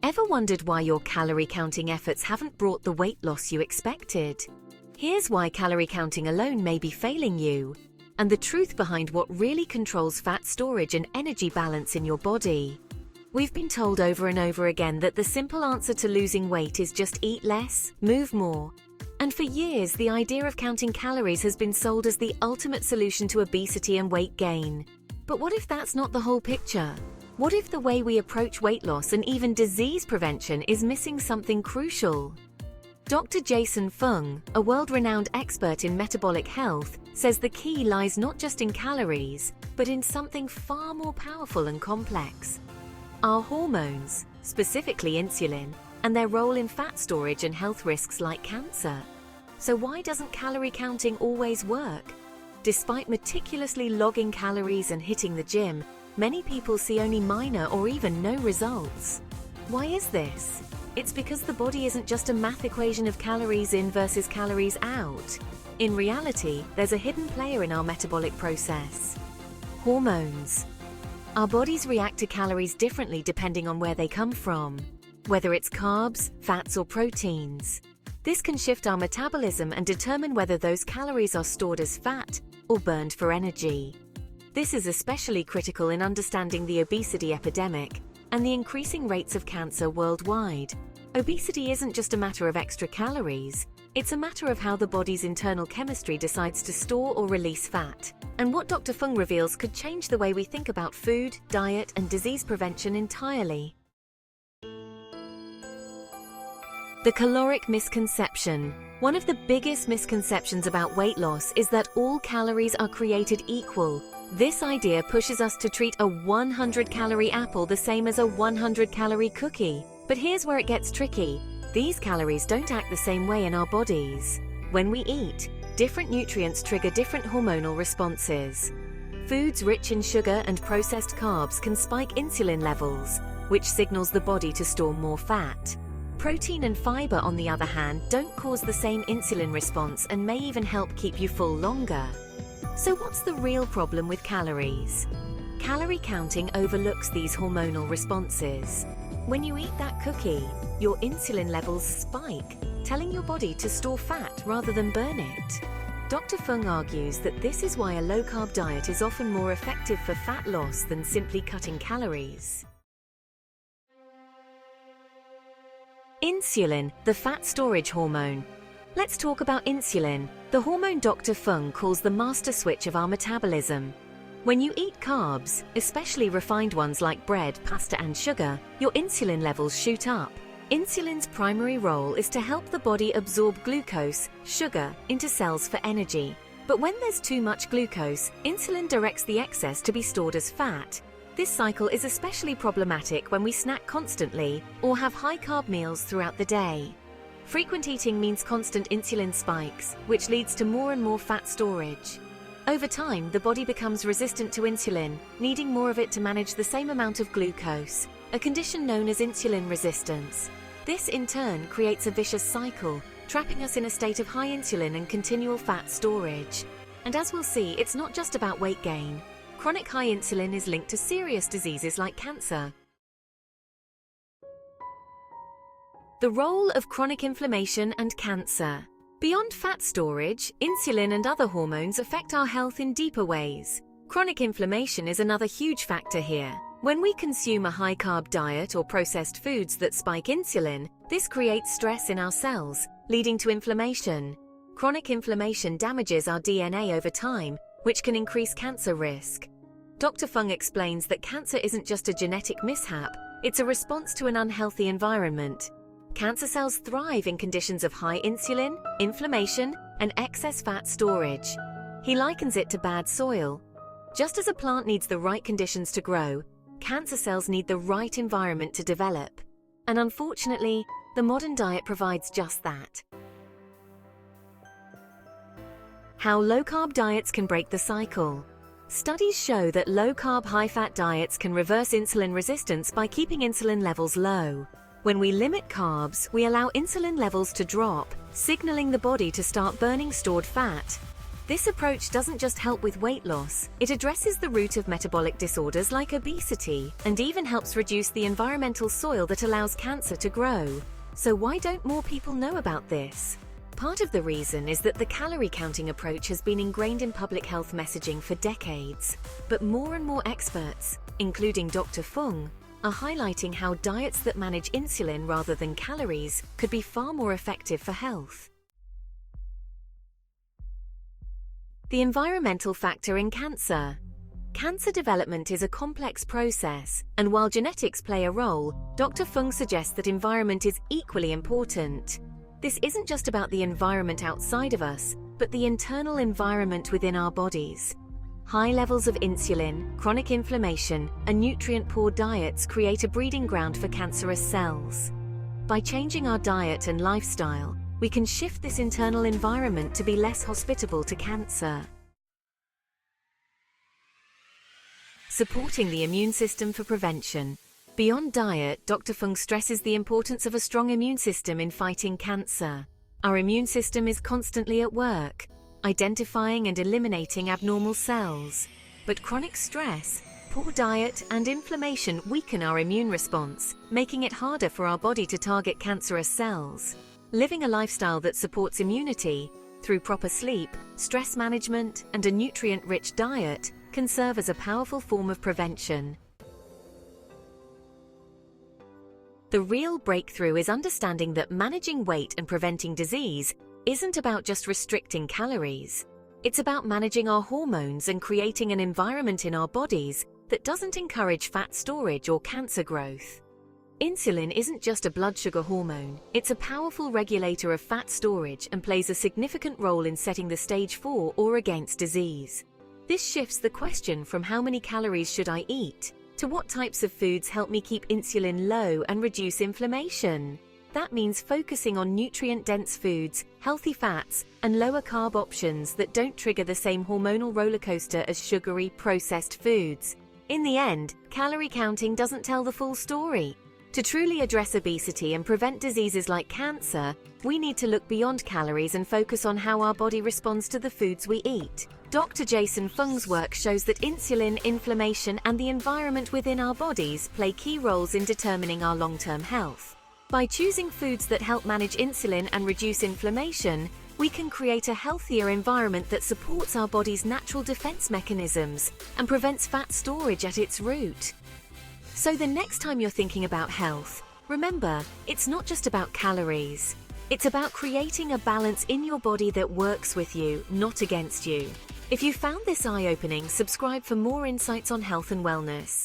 Ever wondered why your calorie counting efforts haven't brought the weight loss you expected? Here's why calorie counting alone may be failing you, and the truth behind what really controls fat storage and energy balance in your body. We've been told over and over again that the simple answer to losing weight is just eat less, move more. And for years, the idea of counting calories has been sold as the ultimate solution to obesity and weight gain. But what if that's not the whole picture? What if the way we approach weight loss and even disease prevention is missing something crucial? Dr. Fung, a world-renowned expert in metabolic health, says the key lies not just in calories, but in something far more powerful and complex. Our hormones, specifically insulin, and their role in fat storage and health risks like cancer. So why doesn't calorie counting always work? Despite meticulously logging calories and hitting the gym, many people see only minor or even no results. Why is this? It's because the body isn't just a math equation of calories in versus calories out. In reality, there's a hidden player in our metabolic process: hormones. Our bodies react to calories differently depending on where they come from, whether it's carbs, fats, or proteins. This can shift our metabolism and determine whether those calories are stored as fat or burned for energy. This is especially critical in understanding the obesity epidemic and the increasing rates of cancer worldwide. Obesity isn't just a matter of extra calories, it's a matter of how the body's internal chemistry decides to store or release fat. And what Dr. Fung reveals could change the way we think about food, diet, and disease prevention entirely. The caloric misconception. One of the biggest misconceptions about weight loss is that all calories are created equal. This idea pushes us to treat a 100-calorie apple the same as a 100-calorie cookie. But here's where it gets tricky. These calories don't act the same way in our bodies. When we eat, different nutrients trigger different hormonal responses. Foods rich in sugar and processed carbs can spike insulin levels, which signals the body to store more fat. Protein and fiber, on the other hand, don't cause the same insulin response and may even help keep you full longer. So what's the real problem with calories? Calorie counting overlooks these hormonal responses. When you eat that cookie, your insulin levels spike, telling your body to store fat rather than burn it. Dr. Fung argues that this is why a low-carb diet is often more effective for fat loss than simply cutting calories. Insulin, the fat storage hormone. Let's talk about insulin, the hormone Dr. Fung calls the master switch of our metabolism. When you eat carbs, especially refined ones like bread, pasta, and sugar, your insulin levels shoot up. Insulin's primary role is to help the body absorb glucose, sugar, into cells for energy. But when there's too much glucose, insulin directs the excess to be stored as fat. This cycle is especially problematic when we snack constantly or have high-carb meals throughout the day. Frequent eating means constant insulin spikes, which leads to more and more fat storage. Over time, the body becomes resistant to insulin, needing more of it to manage the same amount of glucose, a condition known as insulin resistance. This, in turn, creates a vicious cycle, trapping us in a state of high insulin and continual fat storage. And as we'll see, it's not just about weight gain. Chronic high insulin is linked to serious diseases like cancer. The role of chronic inflammation and cancer. Beyond fat storage, insulin and other hormones affect our health in deeper ways. Chronic inflammation is another huge factor here. When we consume a high-carb diet or processed foods that spike insulin, this creates stress in our cells, leading to inflammation. Chronic inflammation damages our DNA over time, which can increase cancer risk. Dr. Fung explains that cancer isn't just a genetic mishap, it's a response to an unhealthy environment. Cancer cells thrive in conditions of high insulin, inflammation, and excess fat storage. He likens it to bad soil. Just as a plant needs the right conditions to grow, cancer cells need the right environment to develop. And unfortunately, the modern diet provides just that. How low-carb diets can break the cycle. Studies show that low-carb, high-fat diets can reverse insulin resistance by keeping insulin levels low. When we limit carbs, we allow insulin levels to drop, signaling the body to start burning stored fat. This approach doesn't just help with weight loss, it addresses the root of metabolic disorders like obesity and even helps reduce the environmental soil that allows cancer to grow. So why don't more people know about this? Part of the reason is that the calorie counting approach has been ingrained in public health messaging for decades. But more and more experts, including Dr. Fung, are highlighting how diets that manage insulin rather than calories could be far more effective for health. The environmental factor in cancer. Cancer development is a complex process, and while genetics play a role, Dr. Fung suggests that environment is equally important. This isn't just about the environment outside of us, but the internal environment within our bodies. High levels of insulin, chronic inflammation, and nutrient-poor diets create a breeding ground for cancerous cells. By changing our diet and lifestyle, we can shift this internal environment to be less hospitable to cancer. Supporting the immune system for prevention. Beyond diet, Dr. Fung stresses the importance of a strong immune system in fighting cancer. Our immune system is constantly at work, identifying and eliminating abnormal cells. But chronic stress, poor diet, and inflammation weaken our immune response, making it harder for our body to target cancerous cells. Living a lifestyle that supports immunity, through proper sleep, stress management, and a nutrient-rich diet, can serve as a powerful form of prevention. The real breakthrough is understanding that managing weight and preventing disease isn't about just restricting calories. It's about managing our hormones and creating an environment in our bodies that doesn't encourage fat storage or cancer growth. Insulin isn't just a blood sugar hormone, it's a powerful regulator of fat storage and plays a significant role in setting the stage for or against disease. This shifts the question from how many calories should I eat to what types of foods help me keep insulin low and reduce inflammation. That means focusing on nutrient-dense foods, healthy fats, and lower-carb options that don't trigger the same hormonal rollercoaster as sugary, processed foods. In the end, calorie counting doesn't tell the full story. To truly address obesity and prevent diseases like cancer, we need to look beyond calories and focus on how our body responds to the foods we eat. Dr. Jason Fung's work shows that insulin, inflammation, and the environment within our bodies play key roles in determining our long-term health. By choosing foods that help manage insulin and reduce inflammation, we can create a healthier environment that supports our body's natural defense mechanisms and prevents fat storage at its root. So the next time you're thinking about health, remember, it's not just about calories. It's about creating a balance in your body that works with you, not against you. If you found this eye-opening, subscribe for more insights on health and wellness.